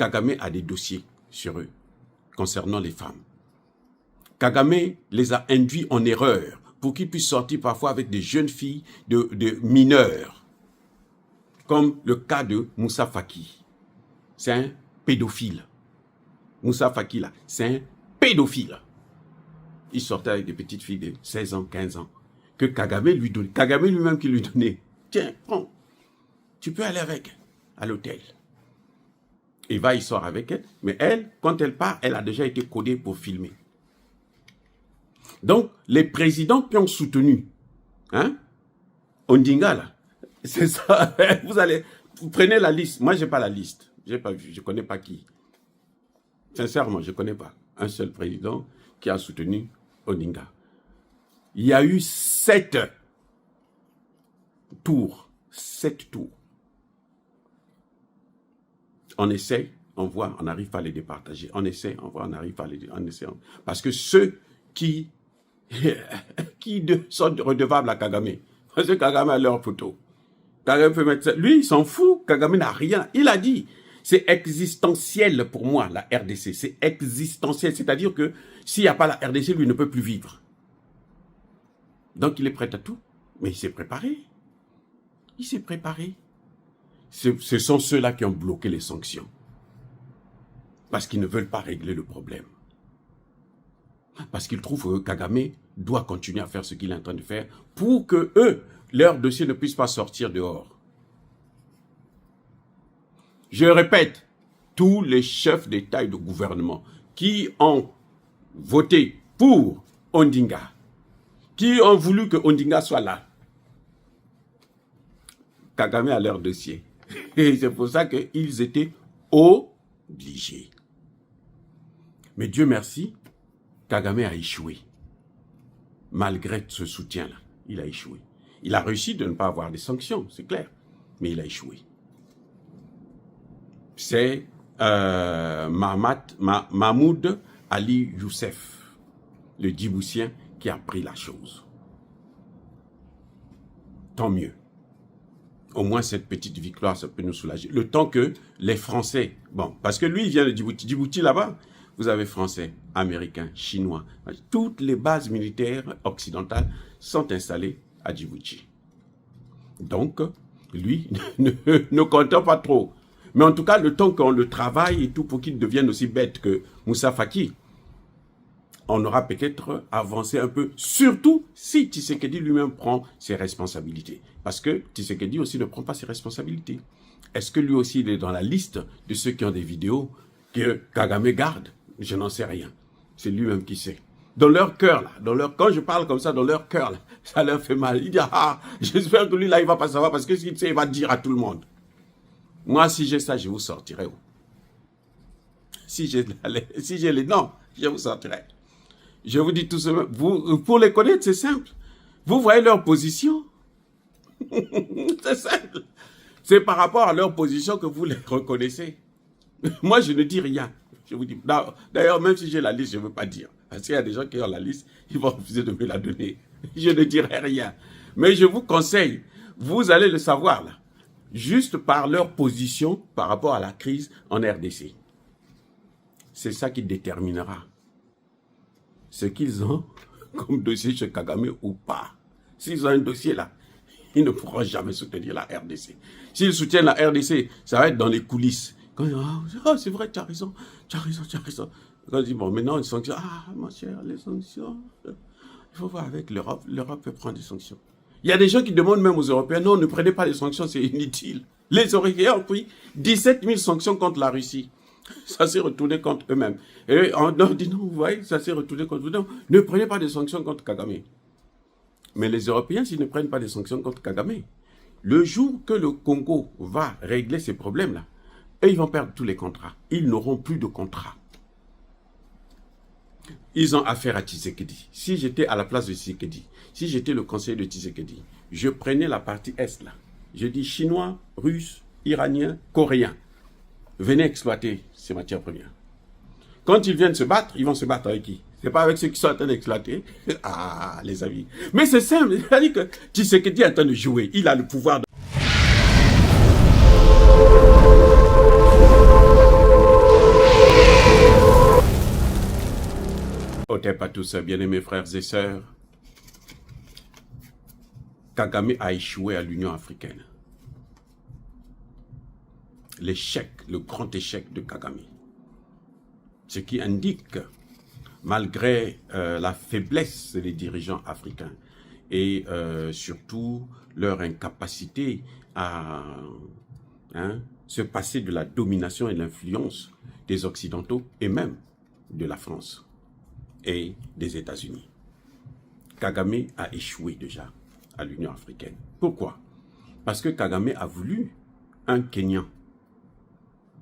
Kagame a des dossiers sur eux concernant les femmes. Kagame les a induits en erreur pour qu'ils puissent sortir parfois avec des jeunes filles de mineurs, comme le cas de Moussa Faki. C'est un pédophile. Moussa Faki, là, c'est un pédophile. Il sortait avec des petites filles de 16 ans, 15 ans, que Kagame lui donnait. Kagame lui-même qui lui donnait. Tiens, prends, tu peux aller avec à l'hôtel. Il va, il sort avec elle, mais elle, quand elle part, elle a déjà été codée pour filmer. Donc, les présidents qui ont soutenu, Ondinga, là, c'est ça, vous prenez la liste. Moi, je n'ai pas la liste. J'ai pas vu, je ne connais pas qui. Sincèrement, je ne connais pas un seul président qui a soutenu Ondinga. Il y a eu 7 tours. 7 tours. On essaie, on voit, on n'arrive pas à les départager. On essaie, on voit, on n'arrive pas à les départager. Parce que ceux qui sont redevables à Kagame, parce que Kagame a leur photo. Kagame peut mettre ça. Lui, il s'en fout. Kagame n'a rien. Il a dit, c'est existentiel pour moi, la RDC. C'est existentiel. C'est-à-dire que s'il n'y a pas la RDC, lui ne peut plus vivre. Donc, il est prêt à tout. Mais il s'est préparé. Il s'est préparé. Ce sont ceux-là qui ont bloqué les sanctions. Parce qu'ils ne veulent pas régler le problème. Parce qu'ils trouvent que Kagame doit continuer à faire ce qu'il est en train de faire pour que eux, leur dossier ne puisse pas sortir dehors. Je répète, tous les chefs d'État et de gouvernement qui ont voté pour Ondinga, qui ont voulu que Ondinga soit là, Kagame a leur dossier. Et c'est pour ça qu'ils étaient obligés. Mais Dieu merci, Kagame a échoué. Malgré ce soutien-là, il a échoué. Il a réussi de ne pas avoir des sanctions, c'est clair. Mais il a échoué. C'est Mahmoud Ali Youssef, le Djiboutien, qui a pris la chose. Tant mieux. Au moins, cette petite victoire, ça peut nous soulager. Le temps que les Français... Bon, parce que lui, il vient de Djibouti. Djibouti, là-bas, vous avez Français, Américains, Chinois. Toutes les bases militaires occidentales sont installées à Djibouti. Donc, lui, ne comptons pas trop. Mais en tout cas, le temps qu'on le travaille et tout pour qu'il devienne aussi bête que Moussa Faki, on aura peut-être avancé un peu, surtout si Tshisekedi lui-même prend ses responsabilités. Parce que Tshisekedi aussi ne prend pas ses responsabilités. Est-ce que lui aussi il est dans la liste de ceux qui ont des vidéos que Kagame garde? Je n'en sais rien. C'est lui-même qui sait. Dans leur cœur, là, quand je parle comme ça, dans leur cœur, là, ça leur fait mal. Il dit, j'espère que lui, là, il va pas savoir parce que s'il sait, il va dire à tout le monde. Moi, si j'ai ça, je vous sortirai. Si j'ai les... Non, je vous sortirai. Je vous dis tout simplement, pour les connaître, c'est simple. Vous voyez leur position. C'est simple. C'est par rapport à leur position que vous les reconnaissez. Moi, je ne dis rien. Je vous dis. D'ailleurs, même si j'ai la liste, je ne veux pas dire. Parce qu'il y a des gens qui ont la liste, ils vont refuser de me la donner. Je ne dirai rien. Mais je vous conseille, vous allez le savoir là, juste par leur position par rapport à la crise en RDC. C'est ça qui déterminera ce qu'ils ont comme dossier chez Kagame ou pas. S'ils ont un dossier là, ils ne pourront jamais soutenir la RDC. S'ils soutiennent la RDC, ça va être dans les coulisses. Quand ils disent, c'est vrai, tu as raison. Quand ils disent, bon, maintenant, les sanctions, mon cher, les sanctions, il faut voir avec l'Europe. L'Europe peut prendre des sanctions. Il y a des gens qui demandent même aux Européens, non, ne prenez pas les sanctions, c'est inutile. Les Européens ont pris 17 000 sanctions contre la Russie. Ça s'est retourné contre eux-mêmes. Et on dit, non, vous voyez, ça s'est retourné contre vous. Non, ne prenez pas des sanctions contre Kagame. Mais les Européens, s'ils ne prennent pas des sanctions contre Kagame, le jour que le Congo va régler ces problèmes-là, et ils vont perdre tous les contrats. Ils n'auront plus de contrats. Ils ont affaire à Tshisekedi. Si j'étais à la place de Tshisekedi, si j'étais le conseiller de Tshisekedi, je prenais la partie Est là. Je dis Chinois, Russes, Iraniens, Coréens. Venez exploiter ces matières premières. Quand ils viennent se battre, ils vont se battre avec qui? C'est pas avec ceux qui sont en train d'exploiter. Les amis. Mais c'est simple. C'est-à-dire que Tshisekedi est en train de jouer. Il a le pouvoir. Kep à tous, bien-aimés frères et sœurs. Kagame a échoué à l'Union africaine. L'échec, le grand échec de Kagame. Ce qui indique, malgré la faiblesse des dirigeants africains et surtout leur incapacité à se passer de la domination et de l'influence des Occidentaux et même de la France et des États-Unis. Kagame a échoué déjà à l'Union africaine. Pourquoi? Parce que Kagame a voulu un Kenyan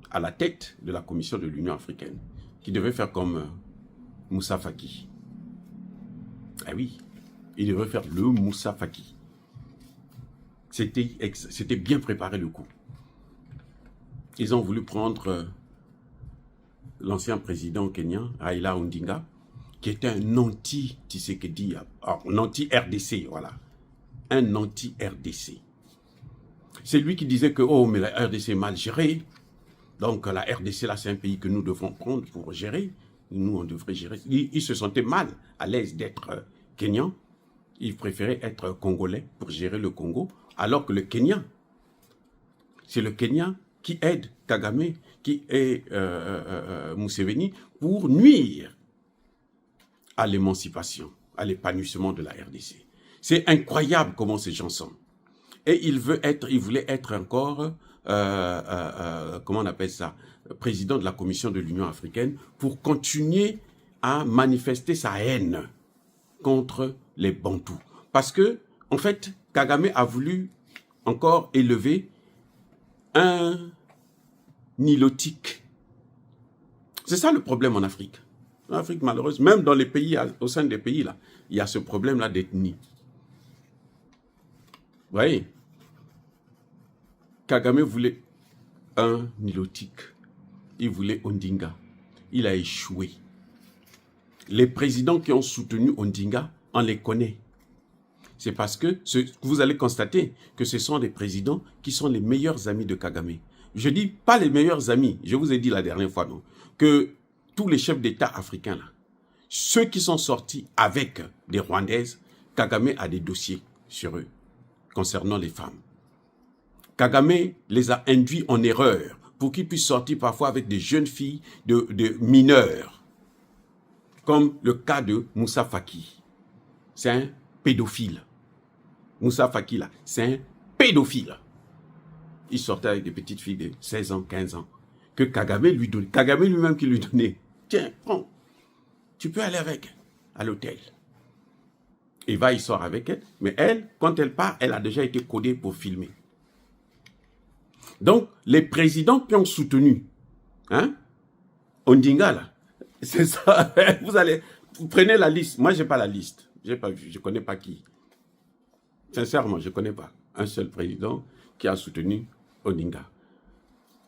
à la tête de la commission de l'Union africaine qui devait faire comme Moussa Faki. Ah oui, il devait faire le Moussa Faki. C'était bien préparé le coup. Ils ont voulu prendre l'ancien président kenyan, Raila Odinga, qui était un anti-Tshisekedi, un anti-RDC, voilà. Un anti-RDC. C'est lui qui disait que, oh, mais la RDC est mal gérée. Donc, la RDC, là, c'est un pays que nous devons prendre pour gérer. Nous, on devrait gérer. Il se sentait mal à l'aise d'être kenyan. Il préférait être congolais pour gérer le Congo, alors que le Kenya, c'est le Kenya qui aide Kagame, qui est Museveni, pour nuire à l'émancipation, à l'épanouissement de la RDC. C'est incroyable comment ces gens sont. Et il voulait être encore, comment on appelle ça, président de la Commission de l'Union africaine, pour continuer à manifester sa haine contre les Bantous. Parce que, en fait, Kagame a voulu encore élever un nilotique. C'est ça le problème en Afrique. En Afrique, malheureusement, même dans les pays, au sein des pays, là, il y a ce problème-là d'ethnie. Vous voyez, Kagame voulait un nilotique. Il voulait Ondinga. Il a échoué. Les présidents qui ont soutenu Ondinga, on les connaît. C'est parce que vous allez constater que ce sont des présidents qui sont les meilleurs amis de Kagame. Je dis pas les meilleurs amis, je vous ai dit la dernière fois, non, que tous les chefs d'État africains, là, ceux qui sont sortis avec des Rwandaises, Kagame a des dossiers sur eux concernant les femmes. Kagame les a induits en erreur pour qu'ils puissent sortir parfois avec des jeunes filles de mineurs, comme le cas de Moussa Faki. C'est un pédophile. Moussa Faki, là, c'est un pédophile. Il sortait avec des petites filles de 16 ans, 15 ans, que Kagame lui donnait. Kagame lui-même qui lui donnait. Tiens, prends, tu peux aller avec elle à l'hôtel. Il sort avec elle, mais elle, quand elle part, elle a déjà été codée pour filmer. Donc, les présidents qui ont soutenu, Ondinga, là, c'est ça, vous prenez la liste. Moi, je n'ai pas la liste. Je ne connais pas qui. Sincèrement, je ne connais pas un seul président qui a soutenu Ondinga.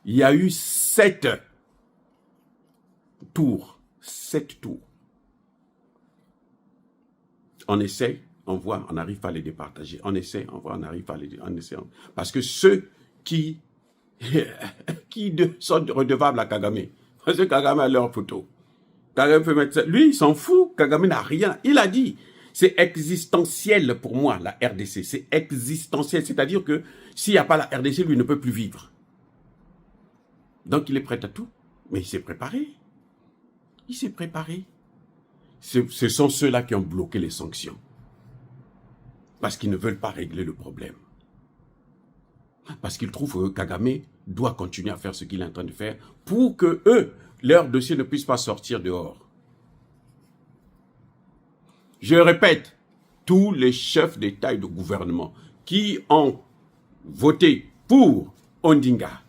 Il y a eu 7 tours. 7 tours. On essaie, on voit, on n'arrive pas à les départager. On essaie, on voit, on n'arrive pas à les départager. Parce que ceux qui sont redevables à Kagame, parce que Kagame a leur photo. Kagame peut mettre ça. Lui, il s'en fout. Kagame n'a rien. Il a dit, c'est existentiel pour moi, la RDC. C'est existentiel. C'est-à-dire que s'il n'y a pas la RDC, lui ne peut plus vivre. Donc, il est prêt à tout. Mais il s'est préparé. Il s'est préparé. Ce sont ceux-là qui ont bloqué les sanctions. Parce qu'ils ne veulent pas régler le problème. Parce qu'ils trouvent que Kagame doit continuer à faire ce qu'il est en train de faire pour que eux, leur dossier ne puisse pas sortir dehors. Je répète, tous les chefs d'État et de gouvernement qui ont voté pour Ondinga,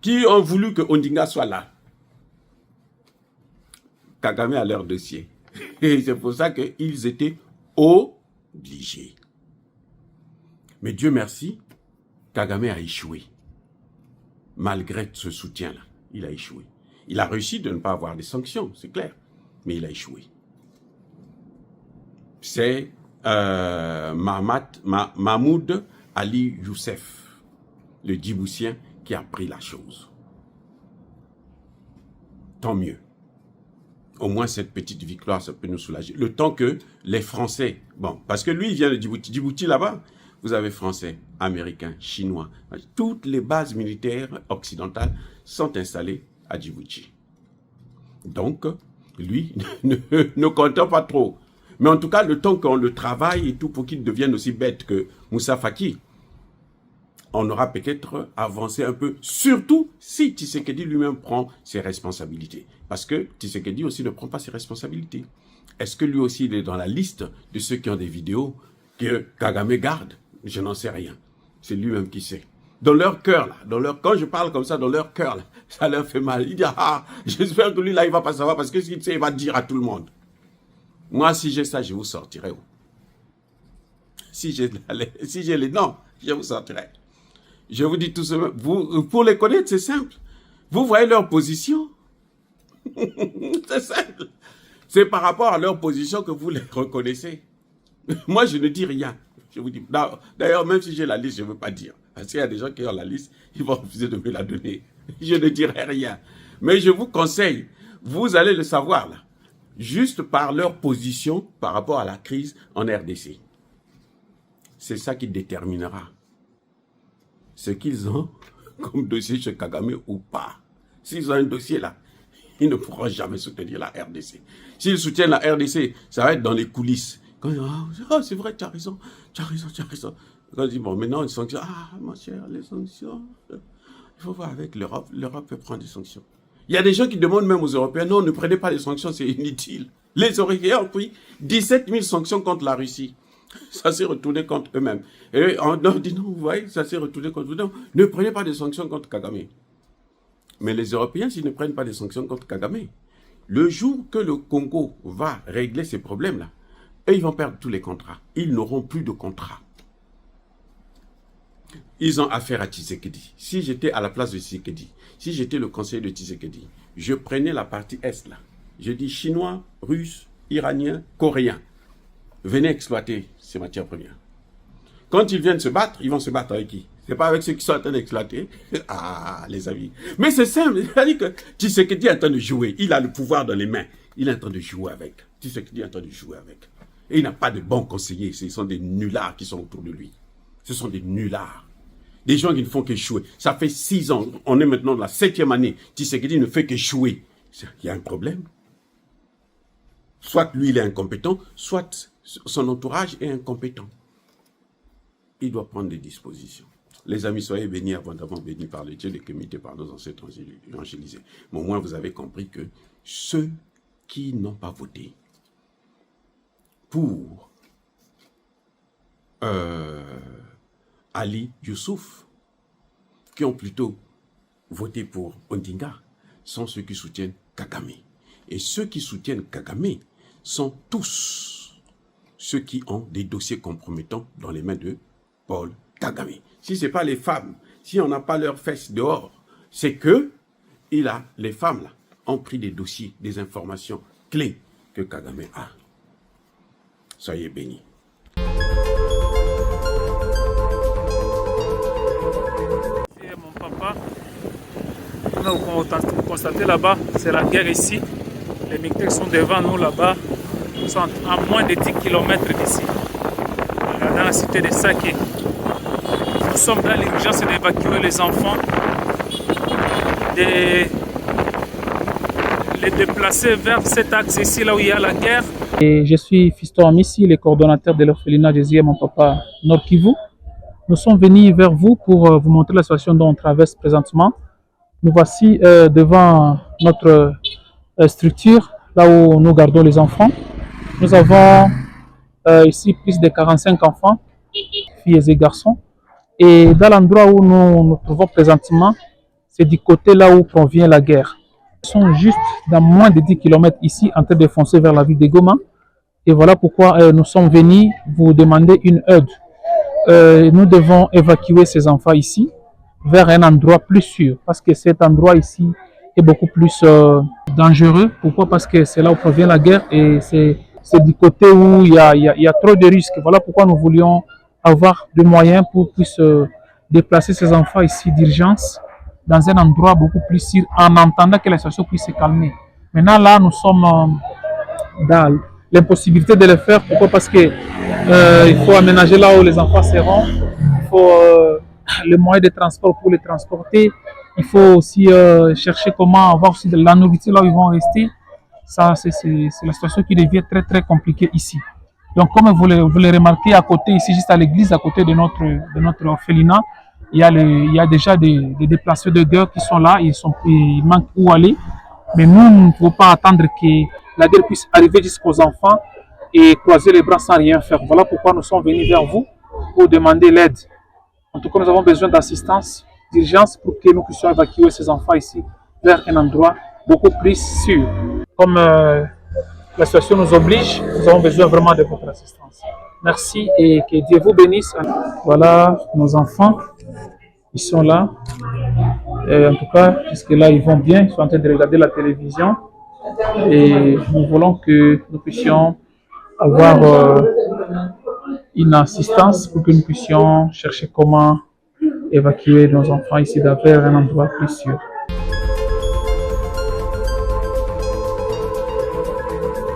qui ont voulu que Ondinga soit là, Kagame a leur dossier. Et c'est pour ça qu'ils étaient obligés. Mais Dieu merci, Kagame a échoué. Malgré ce soutien-là, il a échoué. Il a réussi de ne pas avoir des sanctions, c'est clair. Mais il a échoué. C'est Mahmoud Ali Youssef, le Djiboutien, qui a pris la chose. Tant mieux. au moins cette petite victoire, ça peut nous soulager. Le temps que les Français, bon, parce que lui, il vient de Djibouti. Djibouti, là-bas, vous avez Français, Américains, Chinois. Toutes les bases militaires occidentales sont installées à Djibouti. Donc, lui, ne comptons pas trop. Mais en tout cas, le temps qu'on le travaille et tout pour qu'il devienne aussi bête que Moussa Faki, on aura peut-être avancé un peu, surtout si Tshisekedi lui-même prend ses responsabilités. Parce que Tshisekedi aussi ne prend pas ses responsabilités. Est-ce que lui aussi il est dans la liste de ceux qui ont des vidéos que Kagame garde? Je n'en sais rien. C'est lui-même qui sait. Dans leur cœur, là, quand je parle comme ça, dans leur cœur, là, ça leur fait mal. Il dit, ah, j'espère que lui, là, il va pas savoir parce que s'il sait, il va dire à tout le monde. Moi, si j'ai ça, je vous sortirai. Si j'ai les non, je vous sortirai. Je vous dis tout simplement, pour les connaître, c'est simple. Vous voyez leur position. C'est simple. C'est par rapport à leur position que vous les reconnaissez. Moi, je ne dis rien. Je vous dis. D'ailleurs, même si j'ai la liste, je ne veux pas dire. Parce qu'il y a des gens qui ont la liste, ils vont refuser de me la donner. Je ne dirai rien. Mais je vous conseille, vous allez le savoir là, juste par leur position par rapport à la crise en RDC. C'est ça qui déterminera ce qu'ils ont comme dossier chez Kagame ou pas. S'ils ont un dossier là, ils ne pourront jamais soutenir la RDC. S'ils soutiennent la RDC, ça va être dans les coulisses. Quand ils disent, oh, c'est vrai, tu as raison, tu as raison, tu as raison. Quand ils disent, bon, maintenant, les sanctions, ah, mon cher, les sanctions, il faut voir avec l'Europe, l'Europe peut prendre des sanctions. Il y a des gens qui demandent même aux Européens, non, ne prenez pas les sanctions, c'est inutile. Les Européens ont pris 17 000 sanctions contre la Russie. Ça s'est retourné contre eux-mêmes. Et on leur dit, non, vous voyez, ça s'est retourné contre vous. Non, ne prenez pas des sanctions contre Kagame. Mais les Européens, s'ils ne prennent pas des sanctions contre Kagame, le jour que le Congo va régler ces problèmes-là, eux, ils vont perdre tous les contrats. Ils n'auront plus de contrats. Ils ont affaire à Tshisekedi. Si j'étais à la place de Tshisekedi, si j'étais le conseiller de Tshisekedi, je prenais la partie Est là. Je dis Chinois, Russes, Iraniens, Coréens. Venez exploiter ces matières premières. Quand ils viennent se battre, ils vont se battre avec qui? C'est pas avec ceux qui sont en train d'exploiter. Ah, les amis. Mais c'est simple. C'est-à-dire que Tshisekedi est en train de jouer. Il a le pouvoir dans les mains. Il est en train de jouer avec. Tshisekedi est en train de jouer avec. Et il n'a pas de bons conseillers. Ce sont des nullards qui sont autour de lui. Ce sont des nullards. Des gens qui ne font qu'échouer. Ça fait 6 ans. On est maintenant dans la 7e année. Tshisekedi ne fait qu'échouer. Il y a un problème. Soit lui, il est incompétent, soit son entourage est incompétent. Il doit prendre des dispositions. Les amis, soyez bénis abondamment bénis par le Dieu des comités par nos ancêtres évangélisés. Mais au moins, vous avez compris que ceux qui n'ont pas voté pour Ali Youssouf, qui ont plutôt voté pour Ondinga, sont ceux qui soutiennent Kagame. Et ceux qui soutiennent Kagame sont tous ceux qui ont des dossiers compromettants dans les mains de Paul Kagame. Si ce n'est pas les femmes, si on n'a pas leurs fesses dehors, c'est que les femmes là, ont pris des dossiers, des informations clés que Kagame a. Soyez bénis. C'est mon papa. Vous constatez là-bas, c'est la guerre ici. Les militaires sont devant nous là-bas. Ils sont à moins de 10 km d'ici, dans la cité de Saké. Nous sommes dans l'urgence d'évacuer les enfants, de les déplacer vers cet axe ici, là où il y a la guerre. Et je suis Fiston Amissi, le coordonnateur de l'orphelinat Jésus et mon papa Nord Kivu. Nous sommes venus vers vous pour vous montrer la situation dont on traverse présentement. Nous voici devant notre structure, là où nous gardons les enfants. Nous avons ici plus de 45 enfants, filles et garçons. Et dans l'endroit où nous nous trouvons présentement, c'est du côté là où provient la guerre. Ils sont juste dans moins de 10 km ici, en train de foncer vers la ville de Goma. Et voilà pourquoi nous sommes venus vous demander une aide. Nous devons évacuer ces enfants ici vers un endroit plus sûr, parce que cet endroit ici est beaucoup plus dangereux. Pourquoi? Parce que c'est là où provient la guerre et c'est du côté où il y a trop de risques. Voilà pourquoi nous voulions avoir des moyens pour puisse déplacer ces enfants ici d'urgence dans un endroit beaucoup plus sûr en attendant que la situation puisse se calmer. Maintenant, là, nous sommes dans l'impossibilité de le faire. Pourquoi? Parce que il faut aménager là où les enfants seront. Il faut les moyens de transport pour les transporter. Il faut aussi chercher comment avoir aussi de la nourriture là où ils vont rester. Ça, c'est la situation qui devient très, très compliquée ici. Donc, comme vous le remarquez à côté, ici, juste à l'église, à côté de notre orphelinat, il y a déjà des déplacés de guerre qui sont là. Ils manquent où aller. Mais nous ne pouvons pas attendre que la guerre puisse arriver jusqu'aux enfants et croiser les bras sans rien faire. Voilà pourquoi nous sommes venus vers vous pour demander l'aide. En tout cas, nous avons besoin d'assistance, d'urgence pour que nous puissions évacuer ces enfants ici vers un endroit beaucoup plus sûr. Comme la situation nous oblige, nous avons besoin vraiment de votre assistance. Merci et que Dieu vous bénisse. Voilà nos enfants, ils sont là. Et en tout cas, jusque-là, ils vont bien, ils sont en train de regarder la télévision. Et nous voulons que nous puissions avoir une assistance pour que nous puissions chercher comment évacuer nos enfants ici vers un endroit plus sûr.